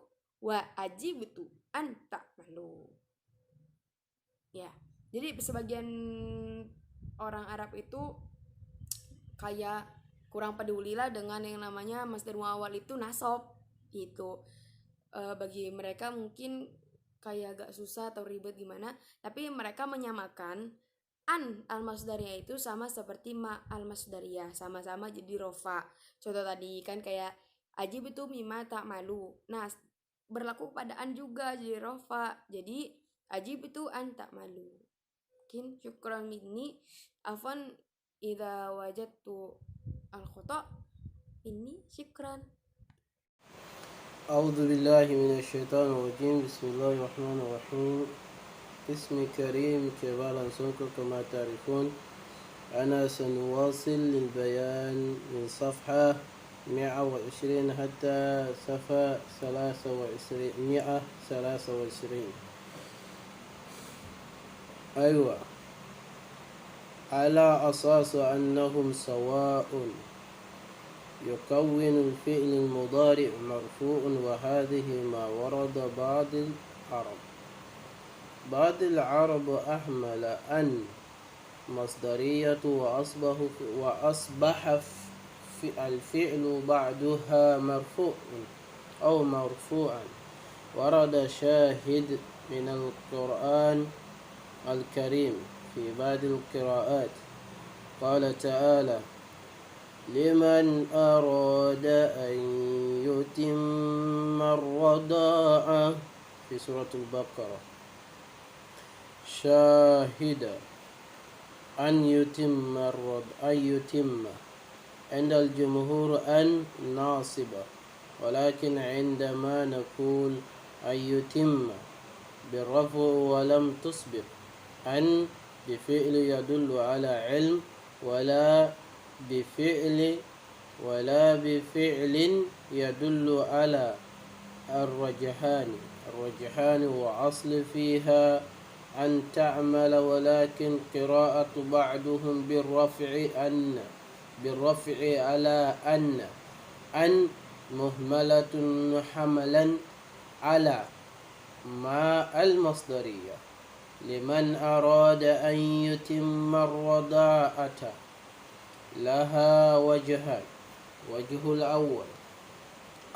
وأجبت أن تعملوا. Ya, jadi sebagian orang Arab itu kayak kurang peduli lah dengan yang namanya masdar muawwal itu nasab gitu. Bagi mereka mungkin kayak agak susah atau ribet gimana, tapi mereka menyamakan an al-masdariyah itu sama seperti ma al-masdariyah, sama-sama jadi rofa. Contoh tadi kan kayak ajib itu mimma ta'malu. Nah, berlaku pada an juga jadi rofa. Jadi ajib itu an ta'malu. Mungkin syukran minni afwan idza wajadtu al-khata. Ini syukran. أعوذ بالله من الشيطان الرجيم. بسم الله الرحمن الرحيم. اسمي كريم كبالا سنكو كما تعرفون. أنا سنواصل للبيان من صفحة 120 حتى صفحة 123. أيوة، على أساس أنهم سواء يكون الفعل المضارع مرفوع، وهذه ما ورد بعض العرب أحمل أن مصدرية وأصبح الفعل بعدها مرفوع أو مرفوعا. ورد شاهد من القرآن الكريم في بعض القراءات قال تعالى: لمن أراد أن يتم الرضاعة في سورة البقرة. شاهد أن يتم عند الجمهور أن ناصبة، ولكن عندما نقول أن يتم بالرفع ولم تسبق أن بفعل يدل على علم، ولا بفعل يدل على الرجحان وأصل فيها أن تعمل، ولكن قراءة بعضهم بالرفع على أن مهملة حملا على ما المصدرية. لمن أراد أن يتم الرضاعة لها وجهان.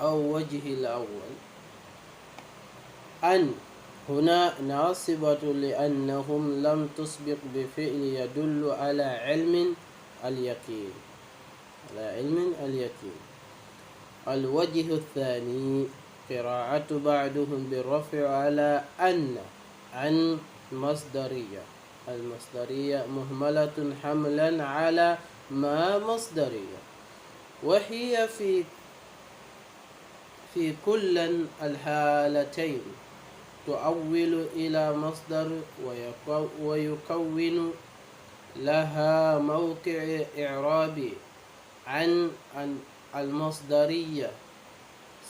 وجه الأول أن هنا ناصبة لأنهم لم تسبق بفعل يدل على علم اليقين. الوجه الثاني قراءة بعضهم بالرفع على أن مصدرية. المصدرية مهملة حملا على ما مصدرية، وهي في كل الحالتين تؤول إلى مصدر ويكون لها موقع إعرابي عن المصدرية،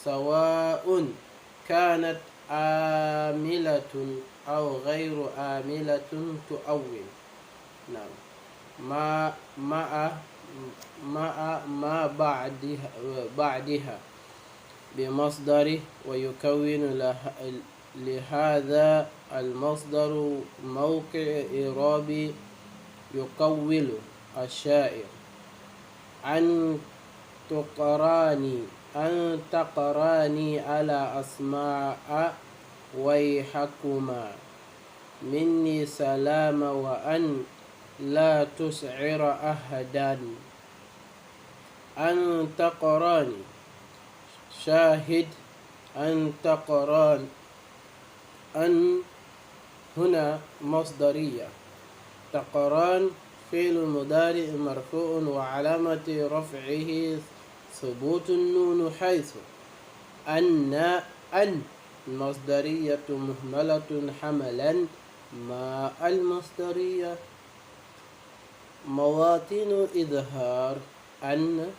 سواء كانت آملة أو غير آملة تؤول. نعم، ما بعدها بمصدر ويكون لهذا المصدر موقع إعرابي يقول الشاعر: أن تقراني على أسماء ويحكما مني سلام، وأن لا تسعر أحدا. أن تقراني شاهد أن تقران أن هنا مصدرية. تقران فعل مضارع مرفوع وعلامة رفعه ثبوت النون، حيث أن المصدرية مهملة حملا مع المصدرية. مواطن إظهار أن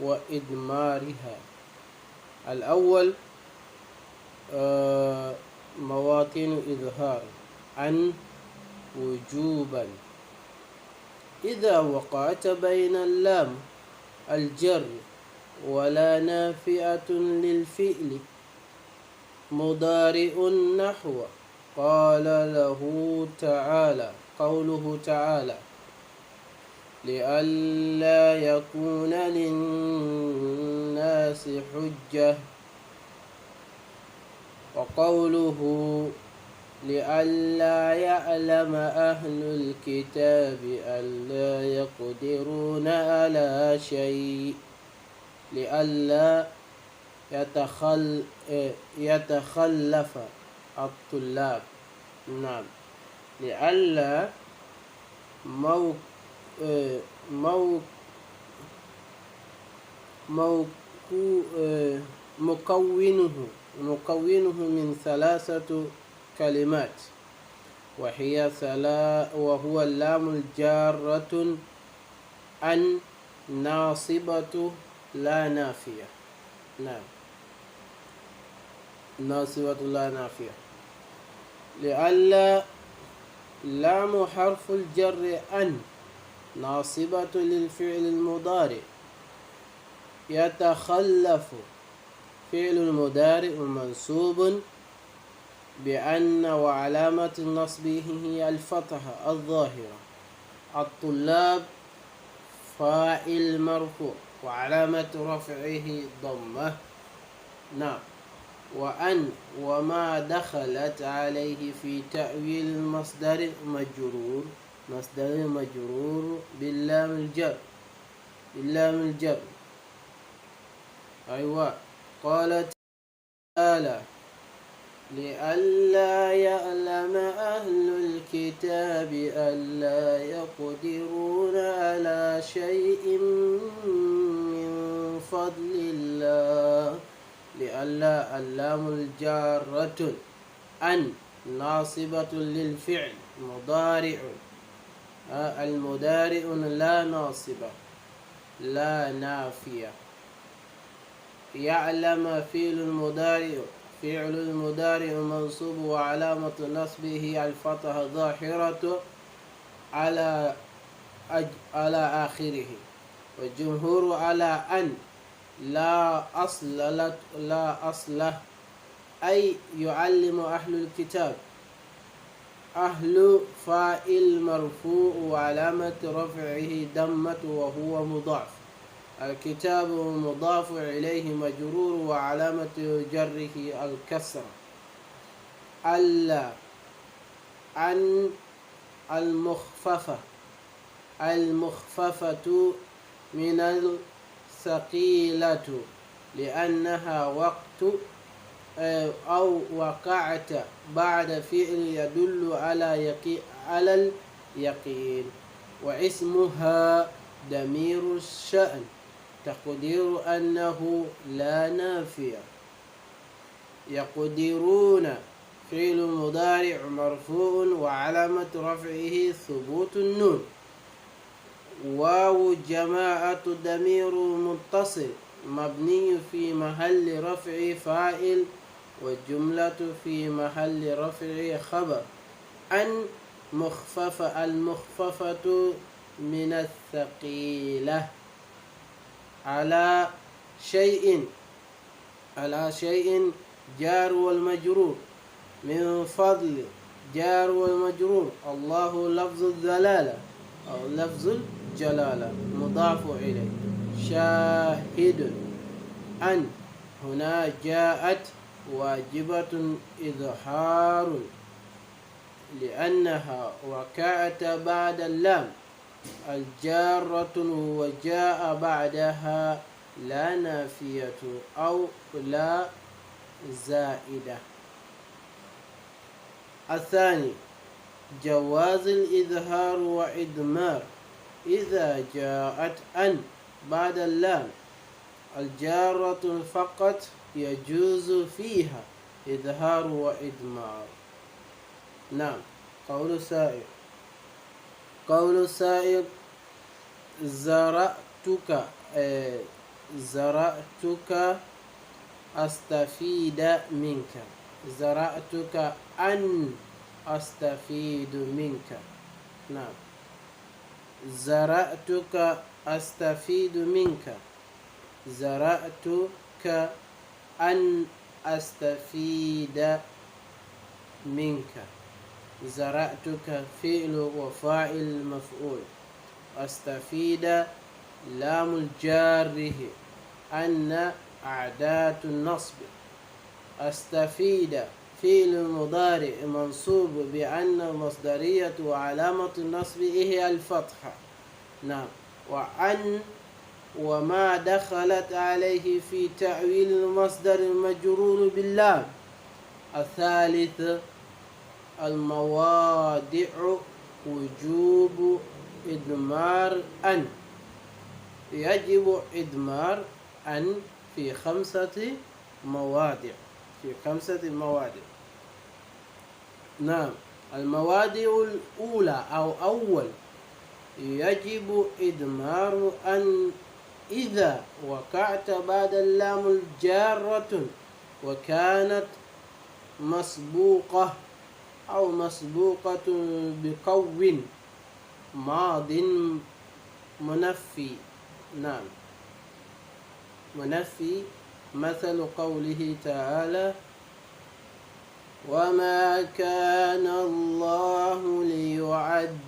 وإدمارها. الأول مواطن إظهار أن وجوبا إذا وقعت بين اللام الجر ولا نافئة للفعل مضارع نحو قال له تعالى، قوله تعالى لئلا يكون للناس حجة، وقوله لئلا يعلم أهل الكتاب ألا يقدرون على شيء، لئلا يتخلف الطلاب. نعم، لئلا مكونه من ثلاثة كلمات، وهو اللام الجارة أن ناصبة لا نافية. نعم، ناصبة لا نافية. لئلا لام حرف الجر أن ناصبة للفعل المضارع، يتخلف فعل المضارع منصوب بأن وعلامة نصبه هي الفتحة الظاهرة. الطلاب فاعل مرفوع وعلامة رفعه ضمة. نعم، وأن وما دخلت عليه في تأويل المصدر مجرور، مصدر مجرور باللام الجر. أيوة، قال تعالى لئلا يعلم أهل الكتاب ألا يقدرون على شيء من فضل الله. لئلا اللام الجارة أن ناصبة للفعل مضارع، المضارع لا ناصبة لا نافية. يعلم فعل المضارع منصوب وعلامة نصبه الفتحة ظاهرة على آخره. والجمهور على أن لا أصل أي يعلم أهل الكتاب. أهل فاعل مرفوع وعلامة رفعه ضمة وهو مضاف. الكتاب مضاف إليه مجرور وعلامة جره الكسرة. ألا أن المخففة من الثقيلة لأنها وقت أو وقعت بعد فعل يدل على اليقين. واسمها ضمير الشأن تقدير أنه لا نافية. يقدرون فعل مضارع مرفوع وعلامة رفعه ثبوت النون. واو جماعة ضمير متصل مبني في محل رفع فاعل، والجملة في محل رفع خبر. أن المخففة من الثقيلة. على شيء جار والمجرور. من فضل جار والمجرور. الله لفظ الدلالة أو لفظ الجلالة مضاف إليه. شاهد أن هنا جاءت واجبة إظهار لأنها وقعت بعد اللام الجارة وجاء بعدها لا نافية أو لا زائدة. الثاني جواز الإظهار وإدمار إذا جاءت أن بعد اللام الجارة فقط يجوز فيها إظهار وإدمار. نعم، قول سائر قول السائل زرعتك زرعتك أستفيد منك. زرعتك أن أستفيد منك. نعم. زرعتك أستفيد منك. زرعتك أن أستفيد منك. زرعتك فعل وفاعل مفعول. أستفيد لام الجاره أن أعداد النصب. أستفيد فعل مضارع منصوب بأن مصدرية وعلامة النصب هي الفتحة. نعم. وأن وما دخلت عليه في تأويل المصدر المجرور باللام. الثالث المواضع وجوب إدمار أن. يجب إدمار أن في 5 مواضع. في 5 مواضع. نعم. المواضع الأولى أو أول يجب إدمار أن إذا وقعت بعد اللام الجارة وكانت مسبوقة أو مسبوقة بقو ماض منفي. نعم. منفي مثل قوله تعالى وما كان الله ليعذبهم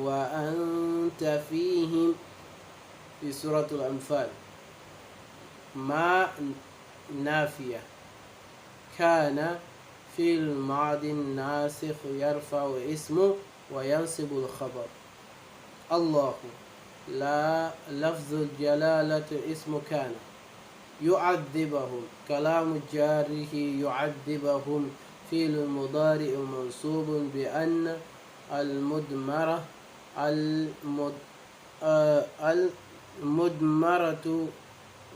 وأنت فيهم في سورة الأنفال. ما نافية. كان في الماضي الناسخ يرفع اسمه وينصب الخبر. الله لا لفظ الجلالة اسم كان. يعذبهم كلام جاره يعذبهم في المضارع منصوب بأن المدمرة المدمرة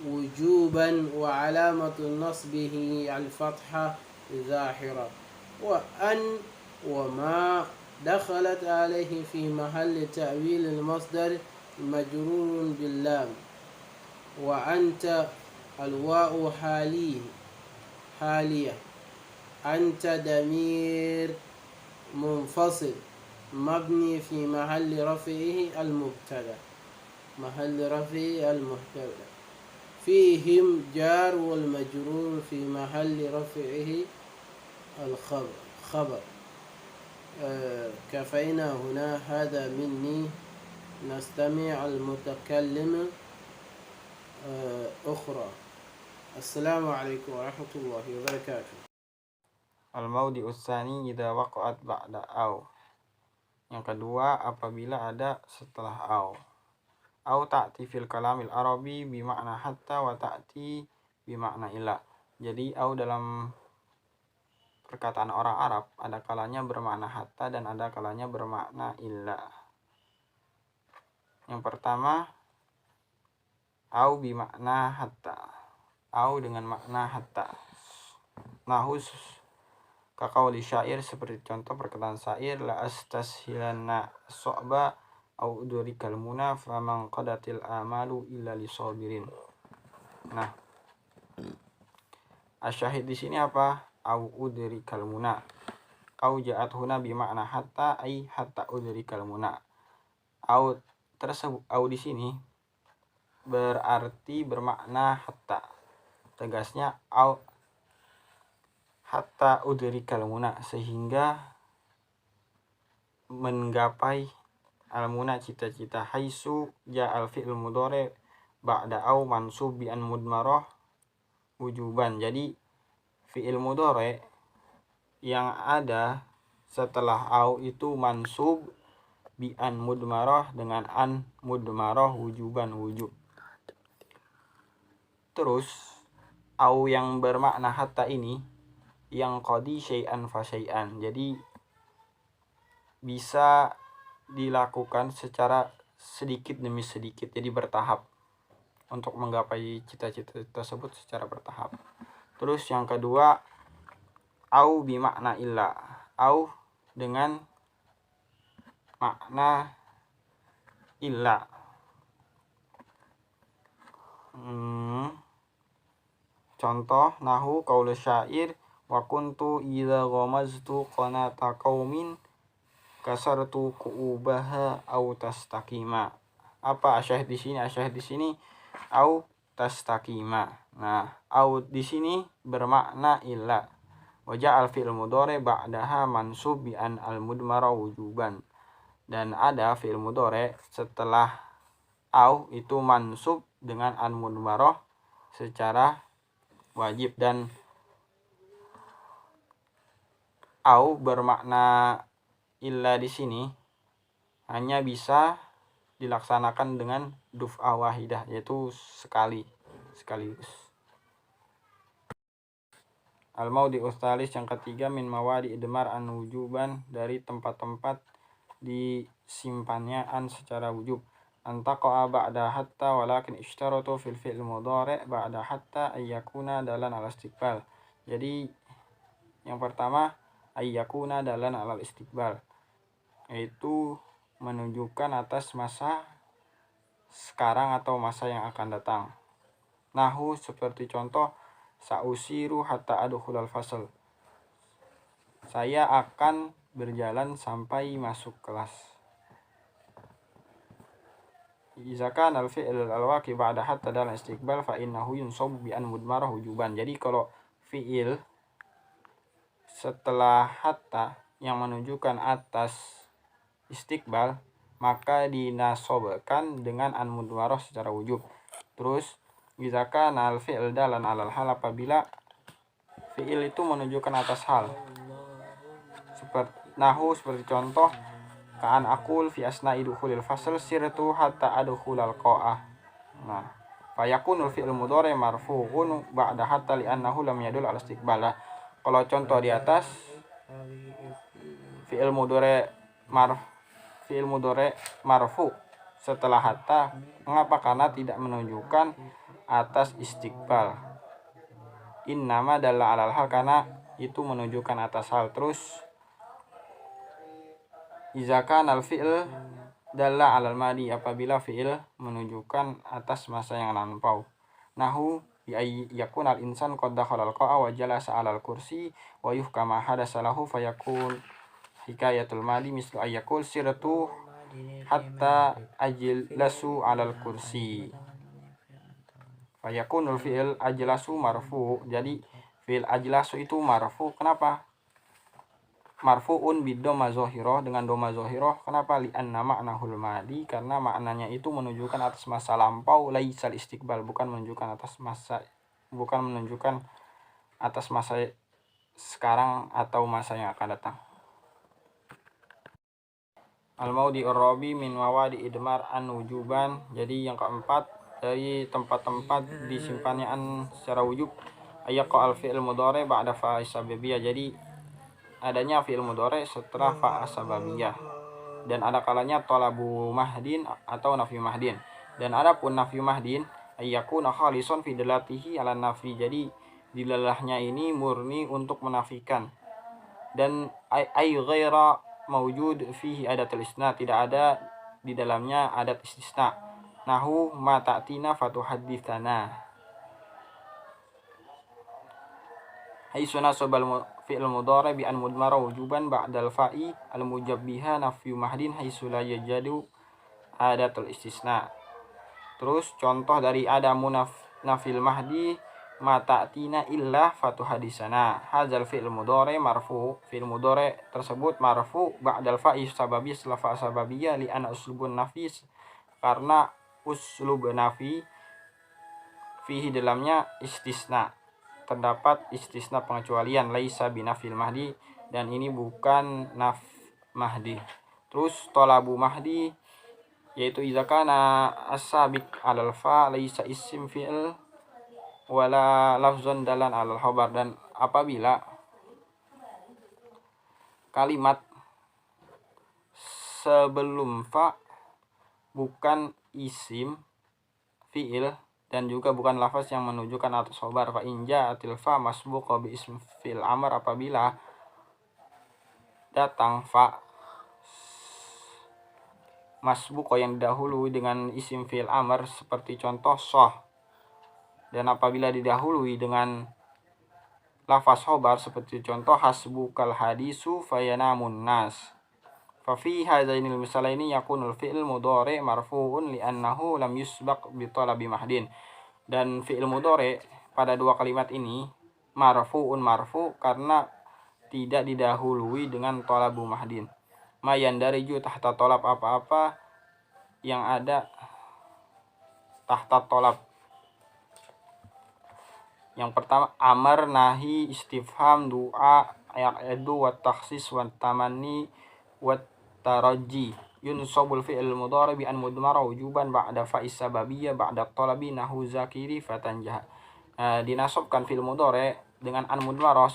وجوبا وعلامة نصبه الفتحة ظاهرة. وأن وما دخلت عليه في محل تأويل المصدر مجرور باللام. وأنت الواو حالية. أنت ضمير منفصل مبني في محل رفعه المبتدأ. محل رفعه المبتدأ. فيهم جار والمجرور في محل رفعه الخبر. كفينا هنا. هذا مني. نستمع المتكلم أخرى. السلام عليكم ورحمة الله وبركاته. Al-mawdi'u tsani idza waqa'at ba'da au. Yang kedua apabila ada setelah au. Au ta'ti fil kalamil arabi bimakna hatta wa ta'ti bimakna ila. Jadi au dalam perkataan orang Arab ada kalanya bermakna hatta dan ada kalanya bermakna illa. Yang pertama au bimakna hatta. Au dengan makna hatta. Nahus kaqauli syair, seperti contoh perkataan syair la astashilanna so'ba au udurikal muna faman qadatil amalu illa lisabirin. Nah, asyahid di sini apa? Au udurikal muna. Au ja'at huna bi makna hatta ai hatta udurikal muna. Au tersebut au di sini berarti bermakna hatta. Tegasnya au hatta udrikal muna, sehingga menggapai al-muna cita-cita. Haitsu ja'al fi'il mudhari ba'da au mansub bi an mudmarah wujuban. Jadi fi'il mudhari yang ada setelah au itu mansub bi an mudmarah dengan an mudmarah wujuban wujub. Terus au yang bermakna hatta ini yang qadi syai'an fa syai'an. Jadi bisa dilakukan secara sedikit demi sedikit, jadi bertahap untuk menggapai cita-cita tersebut secara bertahap. Terus yang kedua au bi makna illa. Au dengan bermakna illa. Contoh nahu qaul syair wa kuntu idza ghamaztu qanata qaumin kasartu kuubaha au tastaqima. Apa asyahid di sini? Asyahid di sini au tastaqima. Nah, au di sini bermakna illa. Wa ja'al fi'il mudhari ba'daha mansub bi an al-mudmara wujuban. Dan ada fi'il mudhari setelah au itu mansub dengan al-mudmarah secara wajib, dan au bermakna illa di sini hanya bisa dilaksanakan dengan duf'ah wahidah, yaitu sekaligus. Al-maudi ustalis yang ketiga min mawadi idmar an wujuban, dari tempat-tempat disimpannya an secara wujub. Antaqa'a ba'da hatta walakin ishtaratu fil fi'il mudhari' ba'da hatta ayyakuna dalan ala istiqbal. Jadi yang pertama ayyakuna dalan ala istiqbal, yaitu menunjukkan atas masa sekarang atau masa yang akan datang. Nahu seperti contoh sa'usiru hatta adkhulal fasal. Saya akan berjalan sampai masuk kelas. Idza kana al-fi'l al-waqi' ba'da hatta dalam istiqbal fa innahu yunsabu bi an mudmarah wujuban. Jadi kalau fi'il setelah hatta yang menunjukkan atas istiqbal maka dinasobkan dengan an mudmarah secara wujub. Terus idza kana al-fi'l dalan 'alal hal, apabila fi'il itu menunjukkan atas hal. Seperti contoh ka'an aqul fi asna'i dukhulil fasl sirtu hatta adkhulal qa'ah. Nah, fa yakunul fi'il mudhari marfu'un ba'da hatta li'annahu lam yadul 'ala istiqbal. Kalau contoh di atas fi'il mudhari marfu setelah hatta, mengapa? Karena tidak menunjukkan atas istiqbal. Innama dalla 'alal hal, karena itu menunjukkan atas hal. Terus idza kana al-fi'l dalla 'alal madi, apabila fi'il menunjukkan atas masa yang lampau. Nahu yakun al-insan qad dakhala al-qa'a wa jalasa 'alal kursi wa yuhkama hadasa lahu fayakun hikayatul madi mislu ayyakul sirtu hatta ajlasu 'alal kursi. Fayakunul fi'il ajlasu marfu. Jadi fi'il ajlasu itu marfu. Kenapa? Marfu'un biddomma zohiroh, dengan doma zohiroh. Kenapa? Li'anna ma'nahul madi, karena maknanya itu menunjukkan atas masa lampau, laisal istiqbal, bukan menunjukkan atas masa sekarang atau masa yang akan datang. Al-maudi ar-rabi min mawadi idmar an wujuban. Jadi yang keempat dari tempat-tempat disimpannya an secara wujub ayyaqa al-fi'il mudhari ba'da fa'i sababiyah. Jadi adanya fi'il mudhari setelah fa' sababiyah, dan ada kalanya talabu mahdin atau nafi mahdin. Dan adapun nafi mahdin ayyakuna khalisan fi dalatihi ala nafi. Jadi dilalahnya ini murni untuk menafikan, dan ay ghaira mawjud fihi adatul istisna, tidak ada di dalamnya adat istisna. Nahu ma ta'tina fatuhadditsana. Haitsu nasabal fi'il mudhari bi an mudmara wujuban ba'dal fa'i al-mujabbiha nafyu mahdin haitsu la yajadu adatul istisna. Terus contoh dari adamu nafil mahdi ma ta'tina illa fatuhadisana. Hadzal fi'il mudhari marfu. Fi'il mudhari tersebut marfu ba'dal fa'i sababi, setelah fa' sababiyah, li anna uslubun nafis, karena uslub nafi fihi dalamnya istisna, terdapat istisna pengecualian, laisa binafil mahdi, dan ini bukan naf mahdi. Terus talabu mahdi yaitu idza kana as-sabiq alal fa laisa isim fi'il wala lafzun dalan alal khabar, dan apabila kalimat sebelum fa bukan isim fi'il dan juga bukan lafaz yang menunjukkan atas khabar, fa inja atil fa masbuqa bi ism fi'il amr, apabila datang fa masbuq yang didahului dengan isim fi'il amr seperti contoh soh, dan apabila didahului dengan lafaz khobar seperti contoh hasbukal hadisu fayanamun nas. Fa fi hadainil misalaini yakunul fi'il mudhari marfu'un li'annahu lam yusbaq bi talabi mahdin. Dan fi'il mudhari pada dua kalimat ini marfu karena tidak didahului dengan talabu mahdin. Mayan dariju tahta tolab, apa-apa yang ada tahta tolab. Yang pertama amar, nahi, istifham, doa, ya'du, wa takhsis, wa tamanni, wa taraji. Yunsabul fi'il mudhari bi an mudmara wujuban ba'da fa'is sababiyah ba'da talabi nahu zakiri fatanjah. Dinasabkan fi'il mudhari dengan an mudmara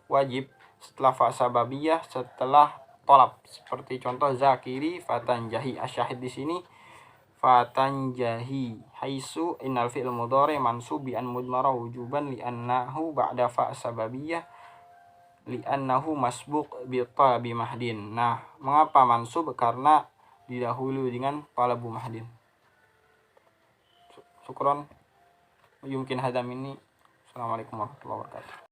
wajib setelah fa sababiyah, setelah tolab, seperti contoh zakiri fatanjahi. Asyahid di sini fatanjahi haisu innal fi'il mudhari mansub bi an mudmara wujuban li'annahu ba'da fa sababiyah li'annahu masbuq bi talabi mahdin. Nah, mengapa mansub? Karena didahului dengan talabu mahdin. Syukron. Yumkin hadam ini. Assalamualaikum warahmatullahi wabarakatuh.